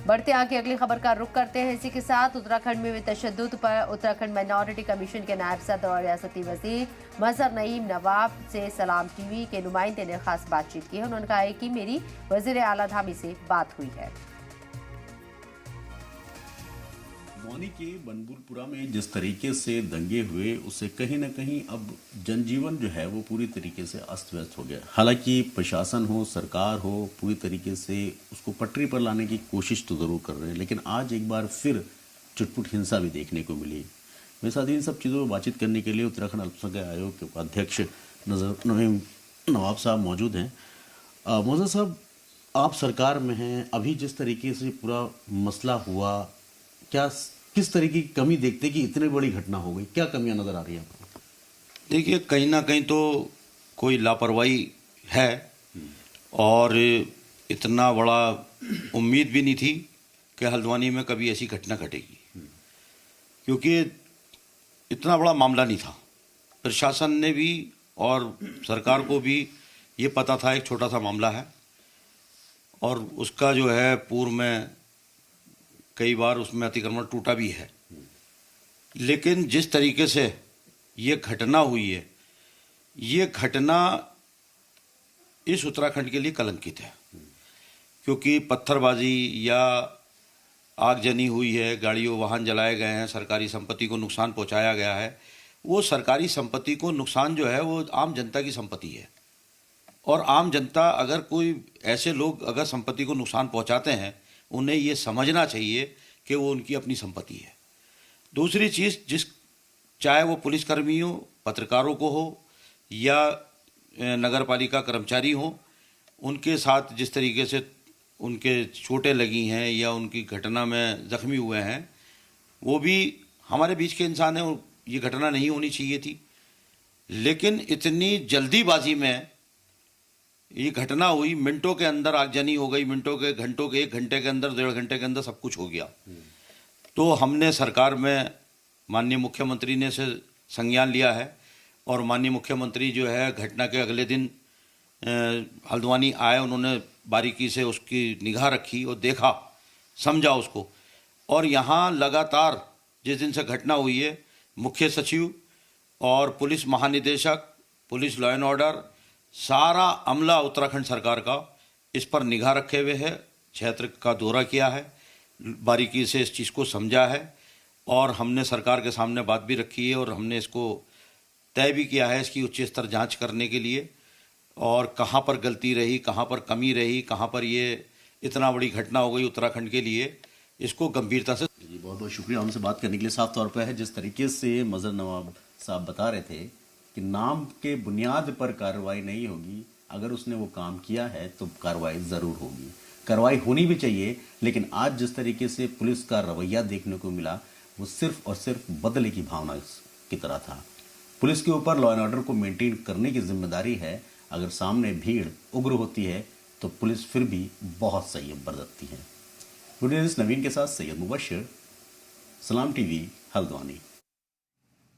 बढ़ते आगे अगली खबर का रुख करते हैं। इसी के साथ उत्तराखंड में तशद्दुद पर उत्तराखंड माइनॉरिटी कमीशन के नायब सदर और रियासती वजीर मजहर नईम नवाब से सलाम टीवी के नुमाइंदे ने खास बातचीत की है। उन्होंने कहा है कि मेरी वजीर आला धामी से बात हुई है। मौनी के बनबुलपुरा में जिस तरीके से दंगे हुए उससे कहीं ना कहीं अब जनजीवन जो है वो पूरी तरीके से अस्त व्यस्त हो गया। हालांकि प्रशासन हो, सरकार हो, पूरी तरीके से उसको पटरी पर लाने की कोशिश तो जरूर कर रहे हैं, लेकिन आज एक बार फिर चुटपुट हिंसा भी देखने को मिली। मेरे साथ इन सब चीज़ों पर बातचीत करने के लिए उत्तराखंड अल्पसंख्यक आयोग के उपाध्यक्ष मजहर नईम नवाब साहब मौजूद हैं। मौजूद साहब, आप सरकार में हैं, अभी जिस तरीके से पूरा मसला हुआ, क्या किस तरह की कमी देखते कि इतनी बड़ी घटना हो गई? क्या कमियां नजर आ रही है आपको? देखिए, कहीं ना कहीं तो कोई लापरवाही है और इतना बड़ा उम्मीद भी नहीं थी कि हल्द्वानी में कभी ऐसी घटना घटेगी, क्योंकि इतना बड़ा मामला नहीं था। प्रशासन ने भी और सरकार को भी ये पता था एक छोटा सा मामला है और उसका जो है पूर्व में कई बार उसमें अतिक्रमण टूटा भी है। लेकिन जिस तरीके से ये घटना हुई है, ये घटना इस उत्तराखंड के लिए कलंकित है, क्योंकि पत्थरबाजी या आगजनी हुई है, गाड़ियों वाहन जलाए गए हैं, सरकारी संपत्ति को नुकसान पहुंचाया गया है। वो सरकारी संपत्ति को नुकसान जो है वो आम जनता की संपत्ति है और आम जनता, अगर कोई ऐसे लोग अगर संपत्ति को नुकसान पहुंचाते हैं, उन्हें ये समझना चाहिए कि वो उनकी अपनी संपत्ति है। दूसरी चीज़, चाहे वो पुलिसकर्मी हो, पत्रकारों को हो या नगरपालिका कर्मचारी हो, उनके साथ जिस तरीके से उनके चोटें लगी हैं या उनकी घटना में जख्मी हुए हैं, वो भी हमारे बीच के इंसान हैं। ये घटना नहीं होनी चाहिए थी, लेकिन इतनी जल्दीबाजी में ये घटना हुई, मिनटों के अंदर आगजनी हो गई, घंटों के 1 घंटे के अंदर, 1.5 घंटे के अंदर सब कुछ हो गया। तो हमने सरकार में माननीय मुख्यमंत्री ने से संज्ञान लिया है और माननीय मुख्यमंत्री जो है घटना के अगले दिन हल्द्वानी आए, उन्होंने बारीकी से उसकी निगाह रखी और देखा, समझा उसको। और यहाँ लगातार जिस दिन से घटना हुई है, मुख्य सचिव और पुलिस महानिदेशक, पुलिस लॉ एंड ऑर्डर, सारा अमला उत्तराखंड सरकार का इस पर निगाह रखे हुए है। क्षेत्र का दौरा किया है, बारीकी से इस चीज़ को समझा है और हमने सरकार के सामने बात भी रखी है और हमने इसको तय भी किया है इसकी उच्च स्तर जांच करने के लिए, और कहाँ पर गलती रही, कहाँ पर कमी रही, कहाँ पर ये इतना बड़ी घटना हो गई उत्तराखंड के लिए, इसको गंभीरता से। जी, बहुत बहुत शुक्रिया हमसे बात करने के लिए। साफ तौर पर है, जिस तरीके से मजहर नवाब साहब बता रहे थे कि नाम के बुनियाद पर कार्रवाई नहीं होगी, अगर उसने वो काम किया है तो कार्रवाई ज़रूर होगी, कार्रवाई होनी भी चाहिए। लेकिन आज जिस तरीके से पुलिस का रवैया देखने को मिला, वो सिर्फ और सिर्फ बदले की भावना की तरह था। पुलिस के ऊपर लॉ एंड ऑर्डर को मेंटेन करने की जिम्मेदारी है। अगर सामने भीड़ उग्र होती है तो पुलिस फिर भी बहुत संयम बरतती है। वीडियो नवीन के साथ सैयद मुबशर, सलाम टीवी, हल्द्वानी।